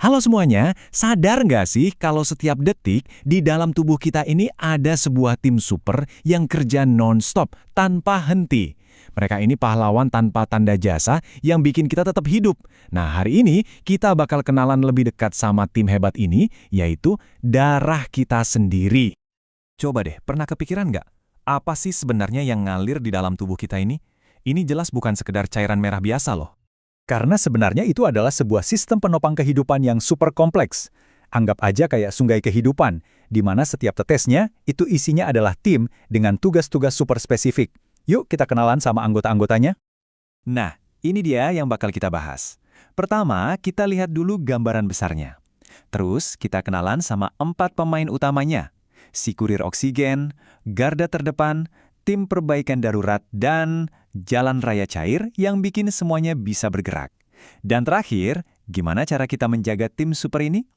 Halo semuanya, sadar nggak sih kalau setiap detik di dalam tubuh kita ini ada sebuah tim super yang kerja non-stop, tanpa henti. Mereka ini pahlawan tanpa tanda jasa yang bikin kita tetap hidup. Nah, hari ini kita bakal kenalan lebih dekat sama tim hebat ini, yaitu darah kita sendiri. Coba deh, pernah kepikiran nggak? Apa sih sebenarnya yang ngalir di dalam tubuh kita ini? Ini jelas bukan sekedar cairan merah biasa loh. Karena sebenarnya itu adalah sebuah sistem penopang kehidupan yang super kompleks. Anggap aja kayak sungai kehidupan, di mana setiap tetesnya itu isinya adalah tim dengan tugas-tugas super spesifik. Yuk kita kenalan sama anggota-anggotanya. Nah, ini dia yang bakal kita bahas. Pertama, kita lihat dulu gambaran besarnya. Terus, kita kenalan sama 4 pemain utamanya. Si kurir oksigen, garda terdepan, tim perbaikan darurat, dan jalan raya cair yang bikin semuanya bisa bergerak. Dan terakhir, gimana cara kita menjaga tim super ini?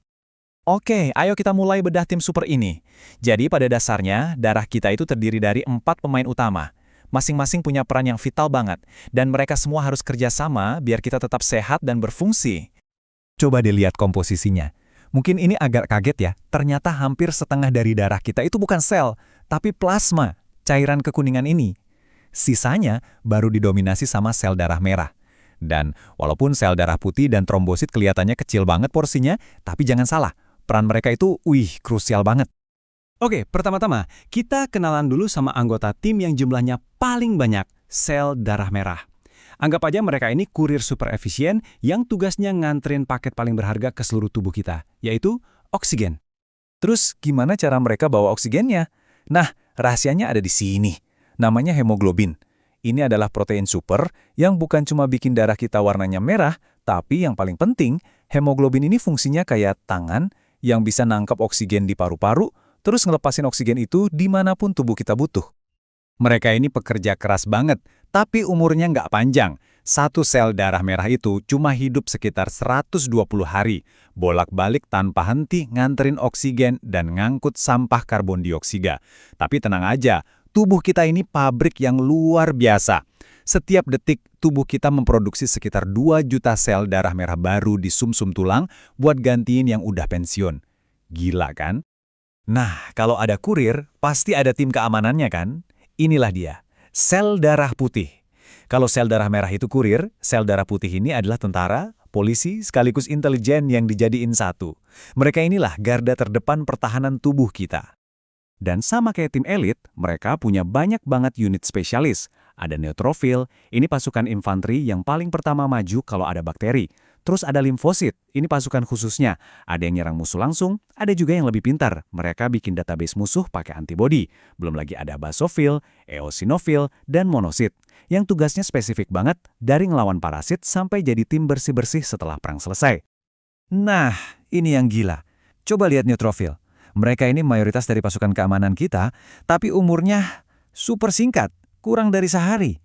Oke, ayo kita mulai bedah tim super ini. Jadi pada dasarnya, darah kita itu terdiri dari 4 pemain utama. Masing-masing punya peran yang vital banget, dan mereka semua harus kerja sama biar kita tetap sehat dan berfungsi. Coba dilihat komposisinya. Mungkin ini agak kaget ya, ternyata hampir setengah dari darah kita itu bukan sel, tapi plasma, cairan kekuningan ini. Sisanya baru didominasi sama sel darah merah. Dan walaupun sel darah putih dan trombosit kelihatannya kecil banget porsinya, tapi jangan salah, peran mereka itu, krusial banget. Oke, pertama-tama, kita kenalan dulu sama anggota tim yang jumlahnya paling banyak, sel darah merah. Anggap aja mereka ini kurir super efisien yang tugasnya nganterin paket paling berharga ke seluruh tubuh kita, yaitu oksigen. Terus gimana cara mereka bawa oksigennya? Nah, rahasianya ada di sini. Namanya hemoglobin. Ini adalah protein super yang bukan cuma bikin darah kita warnanya merah, tapi yang paling penting, hemoglobin ini fungsinya kayak tangan yang bisa nangkap oksigen di paru-paru, terus ngelepasin oksigen itu dimanapun tubuh kita butuh. Mereka ini pekerja keras banget, tapi umurnya nggak panjang. Satu sel darah merah itu cuma hidup sekitar 120 hari, bolak-balik tanpa henti nganterin oksigen dan ngangkut sampah karbon dioksida. Tapi tenang aja, tubuh kita ini pabrik yang luar biasa. Setiap detik, tubuh kita memproduksi sekitar 2 juta sel darah merah baru di sumsum tulang buat gantiin yang udah pensiun. Gila kan? Nah, kalau ada kurir, pasti ada tim keamanannya kan? Inilah dia, sel darah putih. Kalau sel darah merah itu kurir, sel darah putih ini adalah tentara, polisi, sekaligus intelijen yang dijadiin satu. Mereka inilah garda terdepan pertahanan tubuh kita. Dan sama kayak tim elit, mereka punya banyak banget unit spesialis. Ada neutrofil, ini pasukan infanteri yang paling pertama maju kalau ada bakteri. Terus ada limfosit, ini pasukan khususnya. Ada yang nyerang musuh langsung, ada juga yang lebih pintar. Mereka bikin database musuh pakai antibodi. Belum lagi ada basofil, eosinofil, dan monosit. Yang tugasnya spesifik banget dari ngelawan parasit sampai jadi tim bersih-bersih setelah perang selesai. Nah, ini yang gila. Coba lihat neutrofil. Mereka ini mayoritas dari pasukan keamanan kita, tapi umurnya super singkat, kurang dari sehari.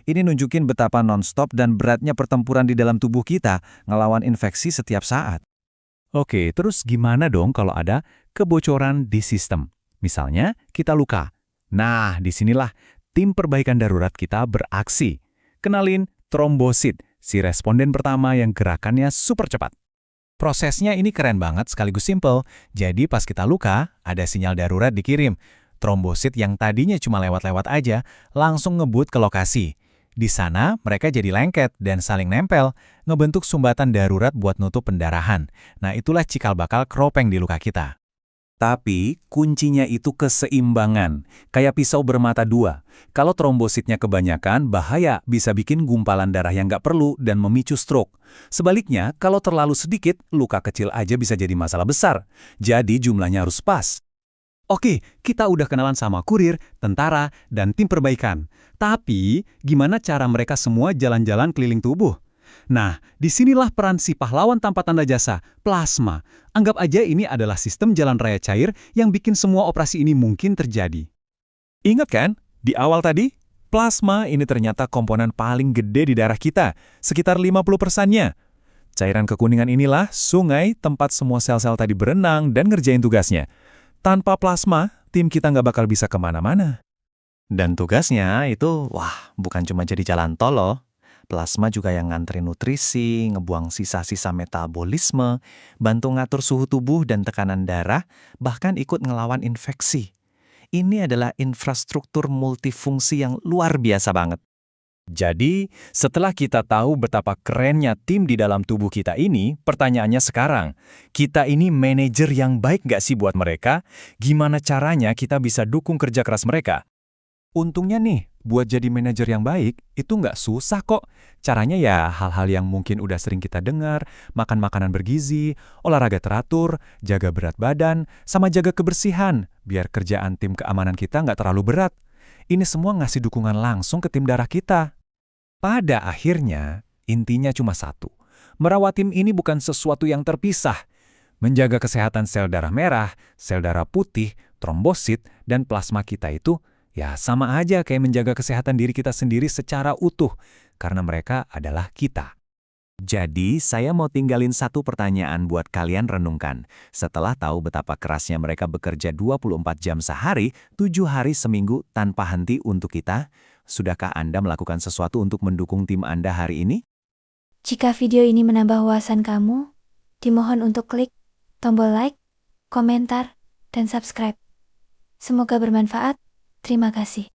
Ini nunjukin betapa non-stop dan beratnya pertempuran di dalam tubuh kita ngelawan infeksi setiap saat. Oke, terus gimana dong kalau ada kebocoran di sistem? Misalnya, kita luka. Nah, disinilah tim perbaikan darurat kita beraksi. Kenalin trombosit, si responden pertama yang gerakannya super cepat. Prosesnya ini keren banget sekaligus simple. Jadi pas kita luka, ada sinyal darurat dikirim. Trombosit yang tadinya cuma lewat-lewat aja, langsung ngebut ke lokasi. Di sana, mereka jadi lengket dan saling nempel, ngebentuk sumbatan darurat buat nutup pendarahan. Nah, itulah cikal bakal keropeng di luka kita. Tapi, kuncinya itu keseimbangan. Kayak pisau bermata dua. Kalau trombositnya kebanyakan, bahaya bisa bikin gumpalan darah yang nggak perlu dan memicu stroke. Sebaliknya, kalau terlalu sedikit, luka kecil aja bisa jadi masalah besar. Jadi, jumlahnya harus pas. Oke, kita udah kenalan sama kurir, tentara, dan tim perbaikan. Tapi, gimana cara mereka semua jalan-jalan keliling tubuh? Nah, disinilah peran si pahlawan tanpa tanda jasa, plasma. Anggap aja ini adalah sistem jalan raya cair yang bikin semua operasi ini mungkin terjadi. Ingat kan, di awal tadi, plasma ini ternyata komponen paling gede di darah kita, sekitar 50%-nya. Cairan kekuningan inilah sungai tempat semua sel-sel tadi berenang dan ngerjain tugasnya. Tanpa plasma, tim kita nggak bakal bisa kemana-mana. Dan tugasnya itu, bukan cuma jadi jalan tol loh. Plasma juga yang ngantri nutrisi, ngebuang sisa-sisa metabolisme, bantu ngatur suhu tubuh dan tekanan darah, bahkan ikut ngelawan infeksi. Ini adalah infrastruktur multifungsi yang luar biasa banget. Jadi, setelah kita tahu betapa kerennya tim di dalam tubuh kita ini, pertanyaannya sekarang, kita ini manajer yang baik nggak sih buat mereka? Gimana caranya kita bisa dukung kerja keras mereka? Untungnya nih, buat jadi manajer yang baik, itu nggak susah kok. Caranya ya hal-hal yang mungkin udah sering kita dengar, makan makanan bergizi, olahraga teratur, jaga berat badan, sama jaga kebersihan, biar kerjaan tim keamanan kita nggak terlalu berat. Ini semua ngasih dukungan langsung ke tim darah kita. Pada akhirnya, intinya cuma satu. Merawat tim ini bukan sesuatu yang terpisah. Menjaga kesehatan sel darah merah, sel darah putih, trombosit, dan plasma kita itu ya sama aja kayak menjaga kesehatan diri kita sendiri secara utuh, karena mereka adalah kita. Jadi, saya mau tinggalin satu pertanyaan buat kalian renungkan. Setelah tahu betapa kerasnya mereka bekerja 24 jam sehari, 7 hari seminggu tanpa henti untuk kita, sudahkah Anda melakukan sesuatu untuk mendukung tim Anda hari ini? Jika video ini menambah wawasan kamu, dimohon untuk klik tombol like, komentar, dan subscribe. Semoga bermanfaat. Terima kasih.